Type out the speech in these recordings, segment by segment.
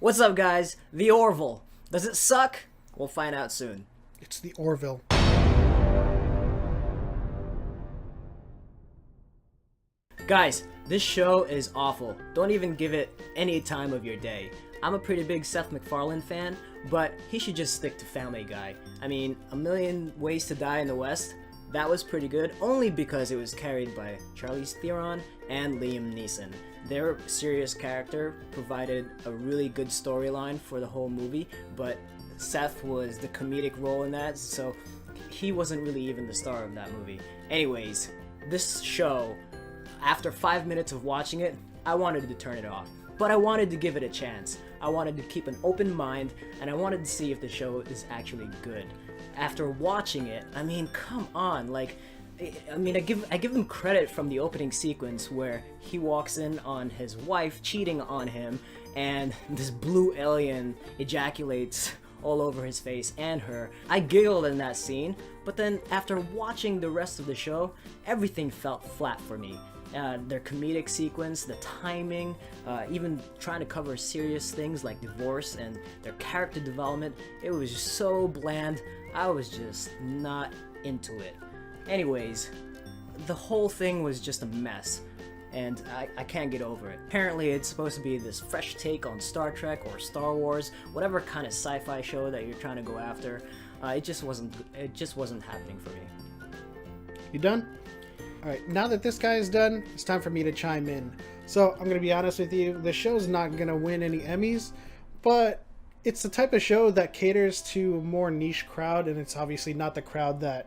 What's up, guys? The Orville. Does it suck? We'll find out soon. It's the Orville. Guys, this show is awful. Don't even give it any time of your day. I'm a pretty big Seth MacFarlane fan, but he should just stick to Family Guy. I mean, A Million Ways to Die in the West, that was pretty good, only because it was carried by Charlize Theron and Liam Neeson. Their serious character provided a really good storyline for the whole movie, but Seth was the comedic role in that, so he wasn't really even the star of that movie. Anyways, this show, after 5 minutes of watching it, I wanted to turn it off. But I wanted to give it a chance. I wanted to keep an open mind, and I wanted to see if the show is actually good. After watching it, I mean, come on, I give him credit from the opening sequence where he walks in on his wife cheating on him, and this blue alien ejaculates all over his face and her. I giggled in that scene, but then after watching the rest of the show, everything felt flat for me. Their comedic sequence, the timing, even trying to cover serious things like divorce and their character development, it was just so bland. I was just not into it. Anyways, the whole thing was just a mess, and I can't get over it. Apparently it's supposed to be this fresh take on Star Trek or Star Wars, whatever kind of sci-fi show that you're trying to go after. It just wasn't happening for me. You done? Alright, now that this guy is done, it's time for me to chime in. So, I'm going to be honest with you, the show's not going to win any Emmys, but it's the type of show that caters to a more niche crowd, and it's obviously not the crowd that...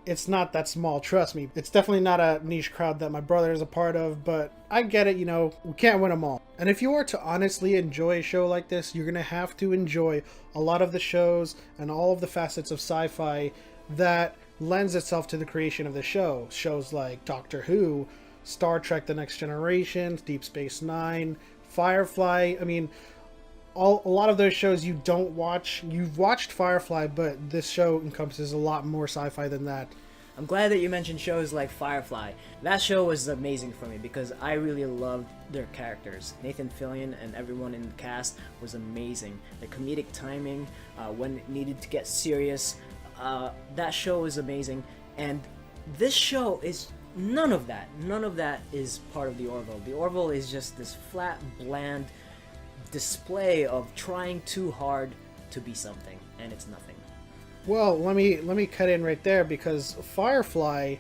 It's not that small, trust me. It's definitely not a niche crowd that my brother is a part of, but I get it, we can't win them all. And if you are to honestly enjoy a show like this, you're going to have to enjoy a lot of the shows and all of the facets of sci-fi that lends itself to the creation of the show. Shows like Doctor Who, Star Trek The Next Generation, Deep Space Nine, Firefly. I mean, a lot of those shows you don't watch. You've watched Firefly, but this show encompasses a lot more sci-fi than that. I'm glad that you mentioned shows like Firefly. That show was amazing for me because I really loved their characters. Nathan Fillion and everyone in the cast was amazing. The comedic timing, when it needed to get serious, that show is amazing. And this show is none of that. None of that is part of the Orville. The Orville is just this flat, bland display of trying too hard to be something, and it's nothing. Well, let me cut in right there, because Firefly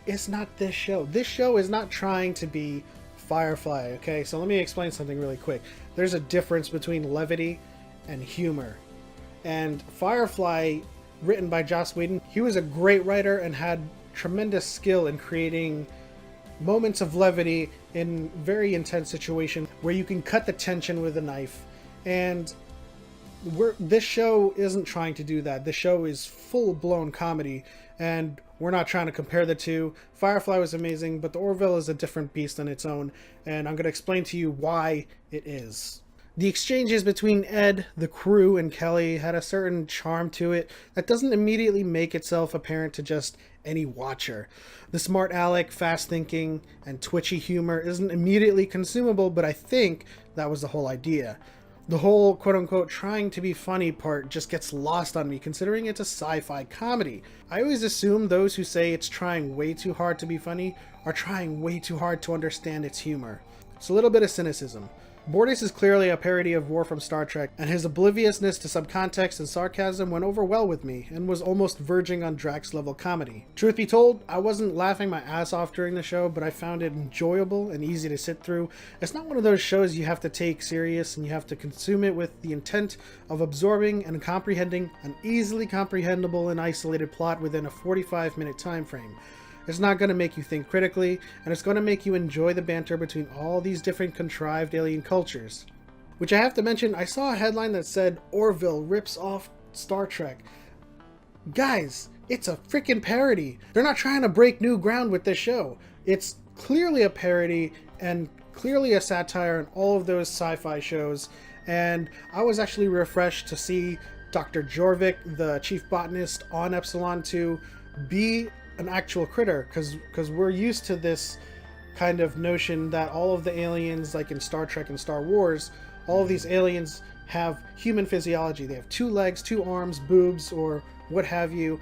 is not this show. This show is not trying to be Firefly, okay? So let me explain something really quick. There's a difference between levity and humor. And Firefly, written by Joss Whedon, he was a great writer and had tremendous skill in creating moments of levity in very intense situation where you can cut the tension with a knife. And this show isn't trying to do that. This show is full-blown comedy, and we're not trying to compare the two. Firefly was amazing, but the Orville is a different beast on its own, and I'm going to explain to you why it is. The exchanges between Ed, the crew, and Kelly had a certain charm to it that doesn't immediately make itself apparent to just any watcher. The smart aleck, fast thinking, and twitchy humor isn't immediately consumable, but I think that was the whole idea. The whole quote-unquote trying to be funny part just gets lost on me, considering it's a sci-fi comedy. I always assume those who say it's trying way too hard to be funny are trying way too hard to understand its humor. It's a little bit of cynicism. Bortus is clearly a parody of Worf from Star Trek, and his obliviousness to subcontext and sarcasm went over well with me, and was almost verging on Drax-level comedy. Truth be told, I wasn't laughing my ass off during the show, but I found it enjoyable and easy to sit through. It's not one of those shows you have to take serious, and you have to consume it with the intent of absorbing and comprehending an easily comprehensible and isolated plot within a 45-minute time frame. It's not going to make you think critically, and it's going to make you enjoy the banter between all these different contrived alien cultures. Which I have to mention, I saw a headline that said, Orville rips off Star Trek. Guys, it's a freaking parody. They're not trying to break new ground with this show. It's clearly a parody and clearly a satire on all of those sci-fi shows, and I was actually refreshed to see Dr. Jorvik, the chief botanist on Epsilon 2, be an actual critter, because we're used to this kind of notion that all of the aliens, like in Star Trek and Star Wars, all of these aliens have human physiology. They have 2 legs, 2 arms, boobs, or what have you.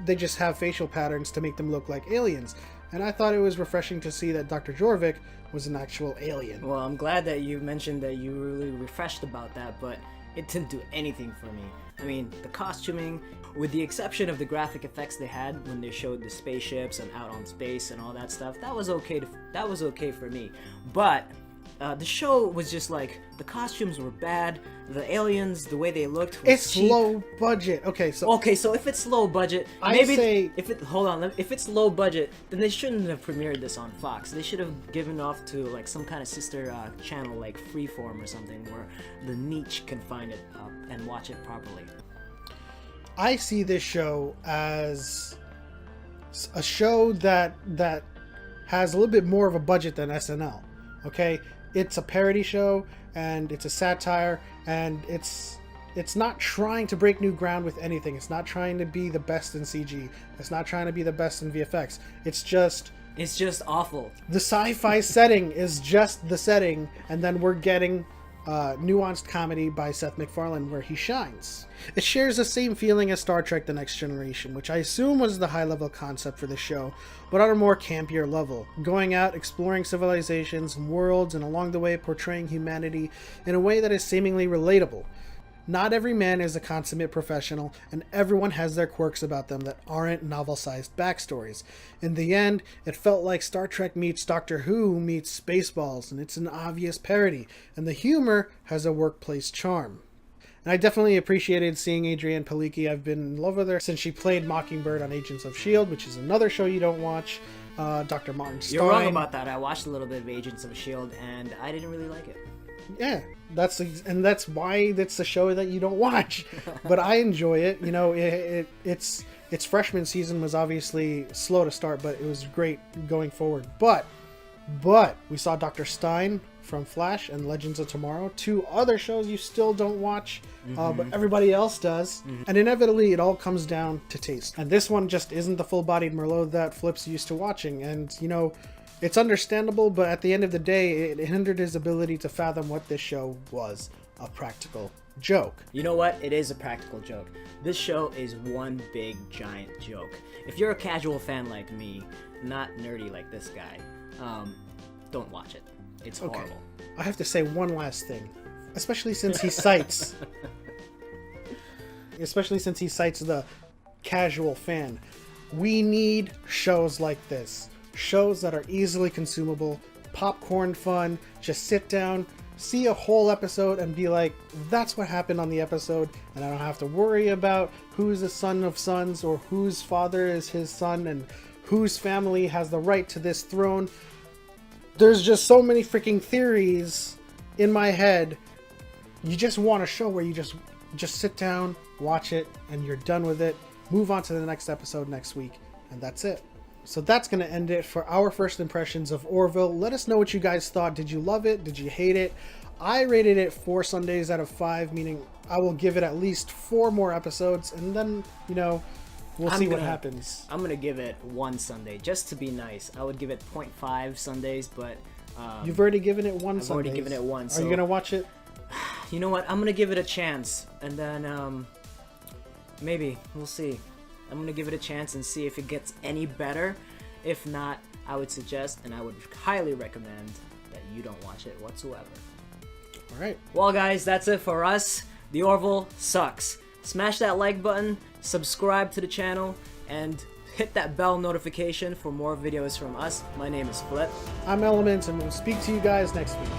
They just have facial patterns to make them look like aliens. And I thought it was refreshing to see that Dr. Jorvik was an actual alien. Well, I'm glad that you mentioned that you were really refreshed about that, but it didn't do anything for me. I mean, the costuming, with the exception of the graphic effects they had when they showed the spaceships and out on space and all that stuff, that was okay for me. But the show was just like, the costumes were bad, the aliens, the way they looked was It's cheap. low budget. Okay, so if it's low budget, if it's low budget, then they shouldn't have premiered this on Fox. They should have given off to like some kind of sister channel like Freeform or something, where the niche can find it up and watch it properly. I see this show as a show that has a little bit more of a budget than SNL. Okay, it's a parody show and it's a satire, and it's not trying to break new ground with anything. It's not trying to be the best in CG. It's not trying to be the best in VFX. It's just awful. The sci-fi setting is just the setting, and then we're getting nuanced comedy by Seth MacFarlane where he shines. It shares the same feeling as Star Trek The Next Generation, which I assume was the high-level concept for the show, but on a more campier level, going out, exploring civilizations and worlds, and along the way portraying humanity in a way that is seemingly relatable. Not every man is a consummate professional, and everyone has their quirks about them that aren't novel-sized backstories. In the end, it felt like Star Trek meets Doctor Who meets Spaceballs, and it's an obvious parody, and the humor has a workplace charm. And I definitely appreciated seeing Adrienne Palicki. I've been in love with her since she played Mockingbird on Agents of S.H.I.E.L.D., which is another show you don't watch. Dr. Martin Stein. You're wrong about that. I watched a little bit of Agents of S.H.I.E.L.D. and I didn't really like it. Yeah, that's why it's a show that you don't watch. But I enjoy it. You know, its freshman season was obviously slow to start, but it was great going forward. But we saw Dr. Stein from Flash and Legends of Tomorrow, 2 other shows you still don't watch, but everybody else does. And inevitably, it all comes down to taste. And this one just isn't the full-bodied Merlot that Flip's used to watching. And, you know, it's understandable, but at the end of the day, it hindered his ability to fathom what this show was, a practical joke. You know what? It is a practical joke. This show is one big, giant joke. If you're a casual fan like me, not nerdy like this guy, don't watch it. It's horrible. I have to say one last thing, especially since he cites the casual fan. We need shows like this. Shows that are easily consumable, popcorn fun, just sit down, see a whole episode and be like, that's what happened on the episode, and I don't have to worry about who's the son of sons or whose father is his son and whose family has the right to this throne. There's just so many freaking theories in my head. You just want a show where you just sit down, watch it, and you're done with it. Move on to the next episode next week, and that's it. So that's going to end it for our first impressions of Orville. Let us know what you guys thought. Did you love it? Did you hate it? I rated it 4 Sundays out of 5, meaning I will give it at least 4 more episodes, and then, you know, we'll see what happens. I'm going to give it 1 Sunday, just to be nice. I would give it 0.5 Sundays, but... You've already given it 1 Sunday. I've already given it 1, so... Are you going to watch it? You know what? I'm going to give it a chance, and then, maybe. We'll see. I'm going to give it a chance and see if it gets any better. If not, I would suggest, and I would highly recommend, that you don't watch it whatsoever. Alright. Well, guys, that's it for us. The Orville sucks. Smash that like button, subscribe to the channel, and hit that bell notification for more videos from us. My name is Flip. I'm Elements, and we'll speak to you guys next week.